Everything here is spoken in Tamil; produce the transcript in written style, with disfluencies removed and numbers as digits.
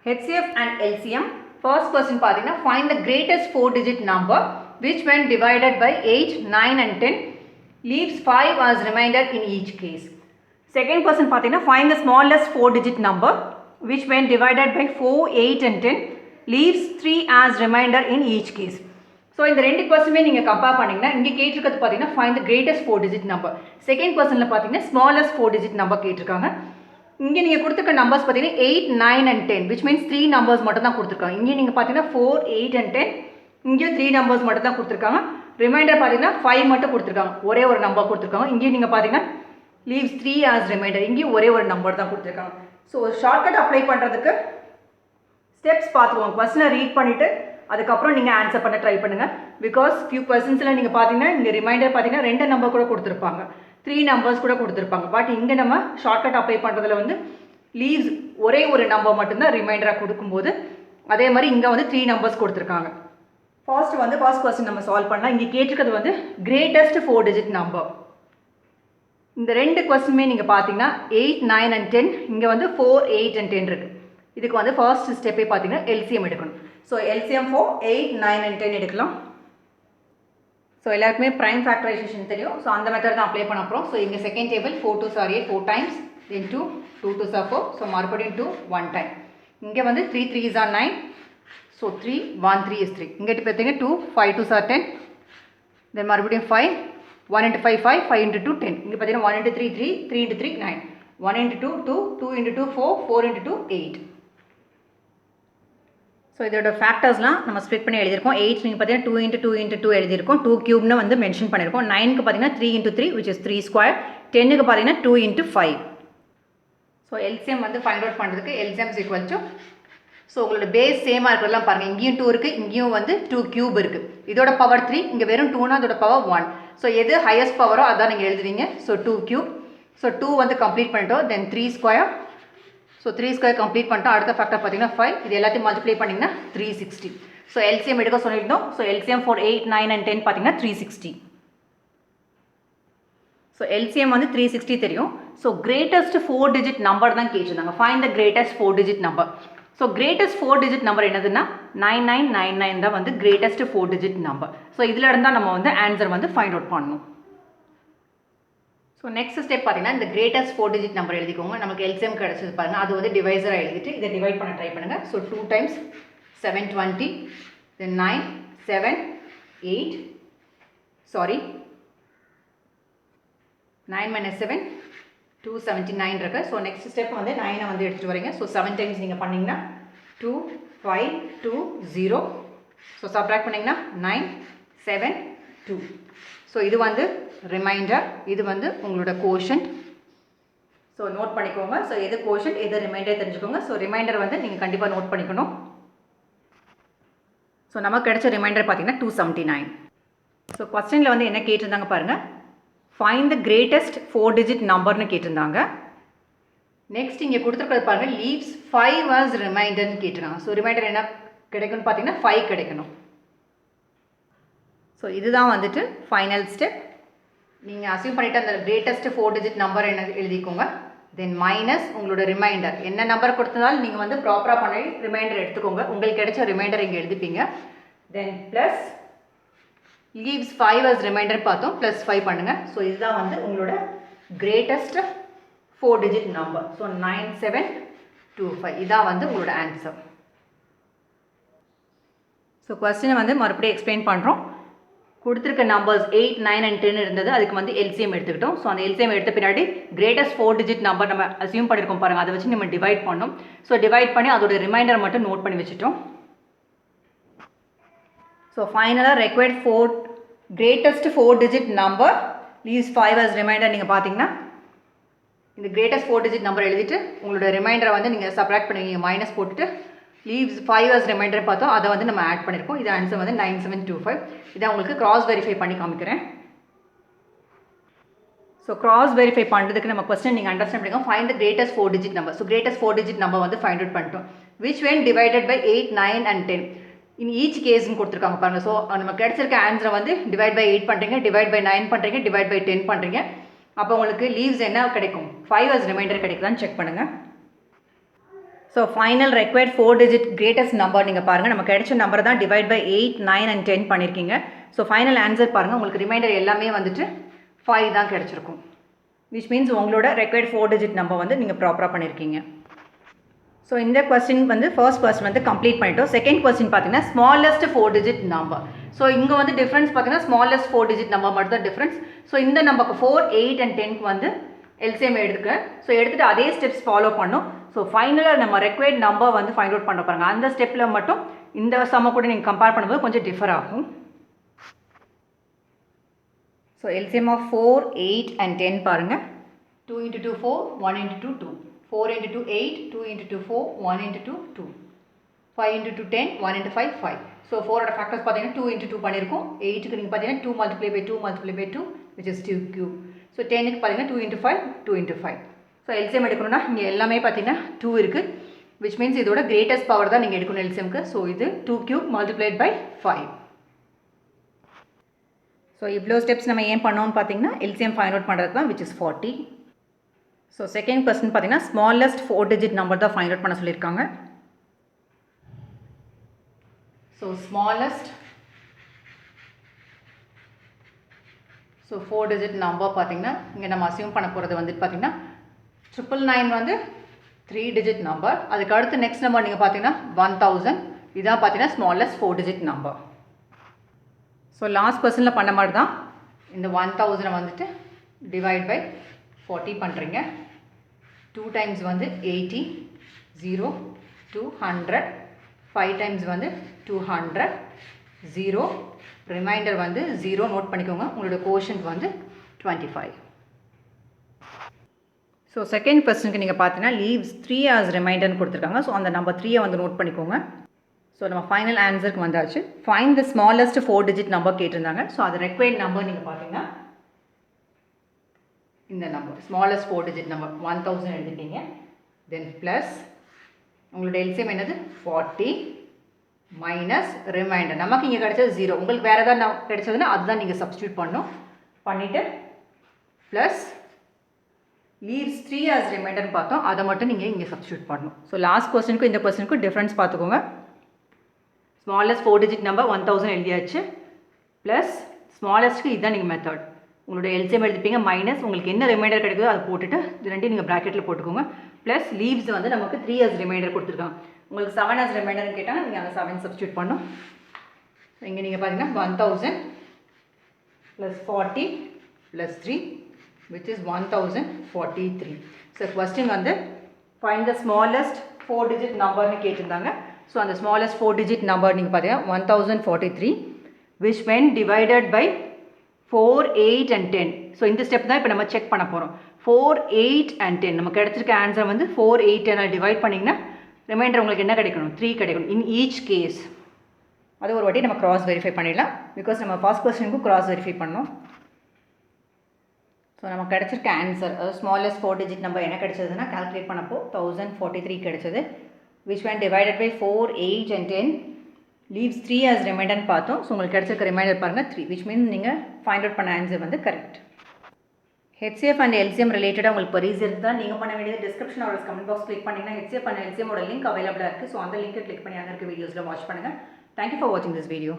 HCF and LCM. First question பார்த்தீங்கன்னா find the greatest 4-digit number which when divided by 8, 9 and 10 leaves 5 as remainder in each case. Second question பார்த்தீங்கன்னா find the smallest 4-digit number which when divided by 4, 8 and 10 leaves 3 as remainder in each case. So இந்த ரெண்டு கொஸ்டினுமே நீங்கள் கம்பேர் பண்ணிங்கன்னா இங்கே கேட்டிருக்கிறது பார்த்தீங்கன்னா find the greatest 4-digit number. Second கொஸ்டினில் பார்த்தீங்கன்னா smallest 4-digit number கேட்டிருக்காங்க. இங்கே நீங்கள் கொடுத்துருக்க நம்பர்ஸ் பார்த்தீங்கன்னா 8, 9 and 10 which means 3 நம்பர்ஸ் மட்டும் தான் கொடுத்துருக்காங்க. இங்கே நீங்கள் பார்த்தீங்கன்னா 4, 8 and 10 இங்கேயும் 3 நம்பர்ஸ் மட்டும் தான் கொடுத்துருக்காங்க. ரிமைண்டர் பார்த்தீங்கன்னா 5 மட்டும் கொடுத்துருக்காங்க, ஒரே ஒரு நம்பர் கொடுத்துருக்காங்க. இங்கேயும் நீங்கள் பார்த்தீங்கன்னா leaves 3 as remainder, இங்கேயும் ஒரே ஒரு நம்பர் தான் கொடுத்துருக்காங்க. ஸோ ஷார்ட்கட் அப்ளை பண்ணுறதுக்கு ஸ்டெப்ஸ் பார்த்துக்கோங்க. கொஸ்டினை ரீட் பண்ணிவிட்டு அதுக்கப்புறம் நீங்கள் ஆன்சர் பண்ண ட்ரை பண்ணுங்கள். பிகாஸ் ஃபியூ கொஸ்டின்ஸில் நீங்கள் பார்த்தீங்கன்னா இங்கே ரிமைண்டர் பார்த்தீங்கன்னா 2 நம்பர் கூட கொடுத்துருப்பாங்க, 3 நம்பர்ஸ் கூட கொடுத்துருப்பாங்க. பட் இங்கே நம்ம ஷார்ட்கட் அப்ளை பண்ணுறதுல வந்து லீவ்ஸ் ஒரே ஒரு நம்பர் மட்டும்தான் ரிமைண்டராக கொடுக்கும்போது, அதே மாதிரி இங்கே வந்து 3 நம்பர்ஸ் கொடுத்துருக்காங்க. ஃபர்ஸ்ட் கொஸ்டின் நம்ம சால்வ் பண்ணலாம். இங்கே கேட்டிருக்கிறது வந்து கிரேட்டஸ்ட் 4-digit நம்பர். இந்த ரெண்டு கொஸ்டினுமே நீங்கள் பார்த்தீங்கன்னா 8, 9 and 10 இங்கே வந்து 4, 8 and 10 இருக்குது. இதுக்கு வந்து ஃபர்ஸ்ட் ஸ்டெப்பே பார்த்தீங்கன்னா எல்சிஎம் எடுக்கணும். ஸோ எல்சிஎம் 4, 8, 9 and 10 எடுக்கலாம். ஸோ எல்லாருக்குமே ப்ரைம் ஃபேக்டரைசேஷன் தெரியும். ஸோ அந்த மெத்தட் தான் அப்ளை பண்ண போகிறோம். ஸோ இங்கே second table 4 2s are 8, 4 times, then 2, 2 2s are 4, so மறுபடியும் 2, 1 time. இங்கே வந்து 3 3s are 9, ஸோ 3, 1 3 is 3. இங்கே பார்த்தீங்கன்னா 2, 5 2s are 10, then மறுபடியும் 5, 1 into 5 5, 5 into 2 10. இங்கே பார்த்தீங்கன்னா 1 into 3 3, 3 into 3 9, 1 into 2 2, 2 into 2 4, 4 into 2 8. So இதோட ஃபேக்டர்ஸ்லாம் நம்ம ஸ்ப்ளிட் பண்ணி எழுதியிருக்கோம். 8 நீங்கள் பார்த்தீங்கன்னா 2 into 2 into 2 எழுதியிருக்கோம். 2 cube வந்து மென்ஷன் பண்ணியிருக்கோம். 9க்கு பார்த்தீங்கன்னா 3 into 3 which is 3 square. 10க்கு பார்த்தீங்கன்னா 2 into 5. ஸோ எல்சிஎம் வந்து ஃபைண்ட் அவுட் பண்ணுறதுக்கு LCM is equal to, so உங்களோட பேஸ் சேமாக இருக்கிறதெல்லாம் பாருங்கள். இங்கேயும் 2 இருக்குது, இங்கேயும் வந்து 2 cube இருக்குது. இதோட பவர் 3, இங்கே வெறும் 2னா அதோட பவர் 1. ஸோ எது ஹையஸ்ட் பவரோ அதான் நீங்கள் எழுதுவீங்க. So 2 cube. ஸோ 2 வந்து கம்ப்ளீட் பண்ணிட்டோம். தென் 3 square. ஸோ 3 ஸ்கொயர் கம்ப்ளீட் பண்ணிட்டோம். அடுத்த ஃபேக்டர் பார்த்தீங்கன்னா 5. இது எல்லாத்தையும் மல்டிப்ளை பண்ணிங்கன்னா 360. ஸோ எல்சிஎம் எடுக்க சொல்லியிருந்தோம். ஸோ எல்சிஎம் 4, 8, 9 and 10 பார்த்தீங்கன்னா 360. ஸோ எல்சிஎம் வந்து 360 தெரியும். ஸோ கிரேட்டஸ்ட் 4-digit நம்பர் தான் கேட்டிருந்தாங்க. Find the greatest 4-digit number. So greatest 4-digit number என்னதுன்னா 9999 தான் வந்து கிரேட்டஸ்ட் 4-digit நம்பர். ஸோ இதில் இருந்தால் நம்ம வந்து ஆன்சர் வந்து ஃபைண்ட் அவுட் பண்ணணும். ஸோ நெக்ஸ்ட் ஸ்டெப் பார்த்தீங்கன்னா இந்த கிரேட்டஸ்ட் 4-digit நம்பர் எழுதிக்கோங்க. நமக்கு எல்சிஎம் கிடச்சது பாருங்கள், அது வந்து டிவைசராக எழுதிட்டு இதை டிவைட் பண்ண ட்ரை பண்ணுங்கள். So 2 times 720, then 9, 7, 8, sorry 9 minus 7, 279 இருக்குது. ஸோ நெக்ஸ்ட் ஸ்டெப் வந்து 9 வந்து எடுத்துகிட்டு வரீங்க. ஸோ 7 times நீங்கள் பண்ணிங்கன்னா 2, 5, 2, 0. ஸோ சப்ட்ராக்ட் பண்ணிங்கன்னா 9, 7, 2. ஸோ இது வந்து ரிமைண்டர், இது வந்து உங்களோட கோஷன்ட். ஸோ நோட் பண்ணிக்கோங்க. ஸோ எது கோஷன்ட் எது ரிமைண்டர் தெரிஞ்சுக்கோங்க. ஸோ ரிமைண்டர் வந்து நீங்கள் கண்டிப்பாக நோட் பண்ணிக்கணும். ஸோ நமக்கு கிடைச்ச ரிமைண்டர் பார்த்தீங்கன்னா 279. ஸோ கொஸ்டினில் வந்து என்ன கேட்டிருந்தாங்க பாருங்கள், ஃபைண்ட் த கிரேட்டஸ்ட் 4-digit நம்பர்னு கேட்டிருந்தாங்க. நெக்ஸ்ட் இங்கே கொடுத்துருக்கிறது பாருங்கள், லீவ்ஸ் 5 as ரிமைண்டர்னு கேட்டிருக்காங்க. ஸோ ரிமைண்டர் என்ன கிடைக்கும்னு பார்த்தீங்கன்னா 5 கிடைக்கணும். ஸோ இதுதான் வந்துட்டு ஃபைனல் ஸ்டெப். நீங்கள் அசியூம் பண்ணிவிட்டு அந்த கிரேட்டஸ்ட் 4-digit நம்பர் என்ன எழுதிக்கோங்க. தென் மைனஸ் உங்களோட ரிமைண்டர், என்ன நம்பர் கொடுத்ததாலும் நீங்கள் வந்து ப்ராப்பராக பண்ணி ரிமைண்டர் எடுத்துக்கோங்க. உங்களுக்கு கிடைச்ச ரிமைண்டர் இங்கே எழுதிப்பீங்க. Then plus leaves 5 as reminder பார்த்தோம், ப்ளஸ் 5 பண்ணுங்கள். ஸோ இதுதான் வந்து உங்களோட கிரேட்டஸ்ட் 4-digit நம்பர். ஸோ 9725 இதான் வந்து உங்களோட ஆன்சர். ஸோ கொஸ்டினை வந்து மறுபடியும் எக்ஸ்பிளைன் பண்ணுறோம். கொடுத்துருக்க நம்பர்ஸ் 8, 9 and 10 இருந்தது. அதுக்கு வந்து எல்சிஎம் எடுத்துக்கிட்டோம். ஸோ அந்த எல்சிஎம் எடுத்த பின்னாடி கிரேட்டஸ்ட் 4-digit நம்பர் நம்ம அசியூம் பண்ணியிருக்கோம் பாருங்கள், அதை வச்சு நம்ம டிவைட் பண்ணோம். ஸோ டிவைட் பண்ணி அதோட ரிமைண்டர் மட்டும் நோட் பண்ணி வச்சுட்டோம். ஸோ ஃபைனலாக required greatest 4-digit number leaves 5 as remainder. நீங்கள் பார்த்தீங்கன்னா இந்த கிரேட்டஸ்ட் 4-digit நம்பர் எழுதிட்டு உங்களோட ரிமைண்டரை வந்து நீங்கள் சப்ராக்ட் பண்ணுவீங்க, மைனஸ் போட்டுட்டு லீவ்ஸ் 5 as ரிமைண்டர் பார்த்தோம், அதை வந்து நம்ம ஆட் பண்ணியிருக்கோம். இது ஆன்சர் வந்து 9725. இதை உங்களுக்கு கிராஸ் வெரிஃபை பண்ணி காமிக்கிறேன். ஸோ கிராஸ் வெரிஃபை பண்ணுறதுக்கு நம்ம கொஸ்டின் நீங்கள் அண்டர்ஸ்டாண்ட் பண்ணிக்கோங்க. Find the greatest 4-digit number. So greatest 4-digit number வந்து ஃபைண்ட் அவுட் பண்ணிட்டோம். Which when divided by 8, 9 and 10 in each கேஸ்ன்னு கொடுத்துருக்காங்க பாருங்கள். ஸோ நம்ம கிடைச்சிருக்க ஆன்சரை வந்து டிவைட் பை 8 பண்ணுறீங்க, டிவைட் பை 9 பண்ணுறீங்க, டிவைட் பை 10 பண்ணுறீங்க. அப்போ உங்களுக்கு லீவ்ஸ் என்ன கிடைக்கும், 5 as ரிமைண்டர் கிடைக்குதான்னு செக் பண்ணுங்கள். So final required 4 digit greatest number நீங்கள் பாருங்கள், நம்ம கிடைச்ச நம்பர் தான் டிவைட் பை 8, 9 and 10 பண்ணியிருக்கீங்க. ஸோ ஃபைனல் ஆன்சர் பாருங்கள், உங்களுக்கு ரிமைண்டர் எல்லாமே வந்துட்டு 5 தான் கிடச்சிருக்கும். விச் மீன்ஸ் உங்களோட ரெக்வயர்ட் 4 digit நம்பர் வந்து நீங்கள் ப்ராப்பராக பண்ணியிருக்கீங்க. ஸோ இந்த கொஸ்டின் வந்து ஃபர்ஸ்ட் கொஸ்டின் வந்து கம்ப்ளீட் பண்ணிட்டோம். செகண்ட் கொஸ்டின் பார்த்தீங்கன்னா ஸ்மாலஸ்ட் 4 digit நம்பர். ஸோ இங்கே வந்து டிஃப்ரென்ஸ் பார்த்தீங்கன்னா ஸ்மாலஸ்ட் 4 digit நம்பர் மட்டும் தான் டிஃப்ரென்ஸ். ஸோ இந்த நம்பருக்கு 4, 8 and 10க்கு வந்து எல்சிஎம் எடுத்துக்கிறேன். ஸோ எடுத்துகிட்டு அதே ஸ்டெப்ஸ் ஃபாலோ பண்ணோம். ஸோ ஃபைனலாக நம்ம ரெக்வயர்ட் நம்பர் வந்து ஃபைண்ட் அவுட் பண்ண பாருங்கள். அந்த ஸ்டெப்பில் மட்டும் இந்த சம்ம கூட நீங்கள் கம்பேர் பண்ணும்போது கொஞ்சம் டிஃபர் ஆகும். ஸோ எல்சிஎம் ஆஃப் 4, 8 and 10 பாருங்கள். 2 into 2 4, 1 into 2 2, 4 into 2 8, 2 into 2 4, 1 into 2 2, 5 into 2 10, 1 into 5 5. So 4ஓட factors பார்த்தீங்கன்னா 2 into 2 பண்ணியிருக்கோம். 8க்கு நீங்கள் பார்த்தீங்கன்னா 2 multiply by 2 multiply by 2 which is 2 cube. So 10க்கு பார்த்தீங்கன்னா 2 into 5, 2 into 5. ஸோ எல்சிஎம் எடுக்கணும்னா இங்கே எல்லாமே பார்த்தீங்கன்னா 2 இருக்குது. விச் மீன்ஸ் இதோட கிரேட்டஸ்ட் பவர் தான் நீங்கள் எடுக்கணும் எல்சிஎம்க்கு. ஸோ இது 2 cube multiplied by 5. ஸோ இவ்வளோ ஸ்டெப்ஸ் நம்ம ஏன் பண்ணோம்னு பார்த்தீங்கன்னா எல்சிஎம் ஃபைண்ட் அவுட் பண்ணுறது தான் which is 40. So second question பார்த்தீங்கன்னா ஸ்மாலஸ்ட் 4 digit நம்பர் தான் ஃபைண்ட் அவுட் பண்ண சொல்லியிருக்காங்க. ஸோ ஸ்மாலஸ்ட் 4 digit நம்பர் பார்த்தீங்கன்னா இங்கே நம்ம அசியூம் பண்ண போகிறது வந்துட்டு பார்த்தீங்கன்னா 999 வந்து 3 digit நம்பர். அதுக்கு அடுத்து நெக்ஸ்ட் நம்பர் நீங்கள் பார்த்தீங்கன்னா 1000. இதுதான் பார்த்தீங்கன்னா smallest 4 digit number. So last கொஸ்டினில் பண்ண மாதிரி தான் இந்த 1000 வந்துட்டு டிவைட் பை 40 பண்ணுறீங்க. 2 டைம்ஸ் வந்து 80, 0, 200, 5 டைம்ஸ் வந்து 200, 0, ரிமைண்டர் வந்து 0 நோட் பண்ணிக்கோங்க. உங்களோட கோஷன்ட் வந்து 25. ஸோ செகண்ட் கொஸ்டினுக்கு நீங்கள் பார்த்தீங்கன்னா லீவ்ஸ் 3 as ரிமைண்டர்னு கொடுத்துருக்காங்க. ஸோ அந்த நம்பர் 3 வந்து நோட் பண்ணிக்கோங்க. ஸோ நம்ம ஃபைனல் ஆன்சருக்கு வந்தாச்சு. Find the smallest 4 digit number கேட்டிருந்தாங்க. ஸோ அது ரெக்வயர்ட் நம்பர் நீங்கள் பார்த்தீங்கன்னா இந்த நம்பர் ஸ்மாலஸ்ட் 4 digit நம்பர் 1000 எழுதிட்டீங்க. தென் ப்ளஸ் உங்களோட எல்சிஎம் என்னது 40 மைனஸ் ரிமைண்டர். நமக்கு இங்கே கிடைச்சது 0. உங்களுக்கு வேறு ஏதாவது கிடைச்சதுன்னா அதுதான் நீங்கள் சப்ஸ்டியூட் பண்ணணும். பண்ணிவிட்டு ப்ளஸ் லீவ்ஸ் 3 as ரிமைண்டர்னு பார்த்தோம், அதை மட்டும் நீங்கள் இங்கே சப்ஸ்டியூட் பண்ணணும். ஸோ லாஸ்ட் கொஸ்டினுக்கும் இந்த கொஸ்டினுக்கும் டிஃப்ரென்ஸ் பார்த்துக்கோங்க. ஸ்மாலஸ்ட் 4 digit நம்பர் 1000 எழுதியாச்சு. ப்ளஸ் ஸ்மாலஸ்ட்டுக்கு இதுதான் நீங்கள் மெத்தட். உங்களோட எல்சிஎம் எழுதிப்பீங்க மைனஸ் உங்களுக்கு என்ன ரிமைண்டர் கிடைக்குதோ அதை போட்டுட்டு இது ரெண்டையும் நீங்கள் ப்ராக்கெட்டில் போட்டுக்கோங்க. ப்ளஸ் லீவ்ஸ் வந்து நமக்கு 3 as ரிமைண்டர் கொடுத்துருக்காங்க. உங்களுக்கு 7 as ரிமைண்டர்னு கேட்டால் நீங்கள் அந்த 7 சப்ஸ்டியூட் பண்ணணும். ஸோ இங்கே நீங்கள் பார்த்தீங்கன்னா 1000 plus 40 plus 3 which is 1043. So question வந்து ஃபைண்ட் த ஸ்மாலஸ்ட் 4 digit நம்பர்னு கேட்டிருந்தாங்க. ஸோ அந்த ஸ்மாலஸ்ட் 4 digit நம்பர் நீங்கள் பார்த்தீங்கன்னா 1043 which when divided by 4, 8 and 10. So இந்த ஸ்டெப் தான் இப்போ நம்ம செக் பண்ண போகிறோம். 4, 8 and 10 நம்ம கிடைச்சிருக்க ஆன்சர் வந்து 4, 8, 10 டிவைட் பண்ணிங்கன்னா ரிமைண்டர் உங்களுக்கு என்ன கிடைக்கணும் 3 கிடைக்கணும். இன் ஈச் கேஸ் அது ஒரு வாட்டி நம்ம கிராஸ் வெரிஃபை பண்ணிடலாம். பிகாஸ் நம்ம ஃபர்ஸ்ட் கொஸ்டினுக்கும் கிராஸ் வெரிஃபை பண்ணோம். ஸோ நம்ம கிடச்சிருக்க ஆன்சர் ஸ்மாலஸ்ட் 4 digit நம்பர் என்ன கிடைச்சதுன்னா கால்குலேட் பண்ணப்போ 1043 கிடைச்சது. Which when divided by 4, 8 and 10 leaves 3 as ரிமைண்டர்னு பார்த்தோம். ஸோ உங்களுக்கு கிடைச்சிருக்க ரிமைண்டர் பாருங்கள் 3 which means நீங்கள் ஃபைண்ட் அவுட் பண்ண ஆன்சர் வந்து கரெக்ட். HCF அண்ட் எல்சிஎம் ரிலேட்டடாக உங்களுக்கு பரிசு இருந்தால் நீங்கள் பண்ண வேண்டியது டிஸ்கிரிப்ஷன் ஒரு கமெண்ட் பாக்ஸ் கிளிக் பண்ணிங்கன்னா HCF அண்ட் எல்சிஎமோட லிங்க் அவைலபிளாக இருக்குது. ஸோ அந்த லிங்க்கை கிளிக் பண்ணி அங்கே இருக்க வீடியோஸில் வாட்ச் பண்ணுங்கள். தேங்க்யூ ஃபார் வாட்சிங் திஸ் வீடியோ.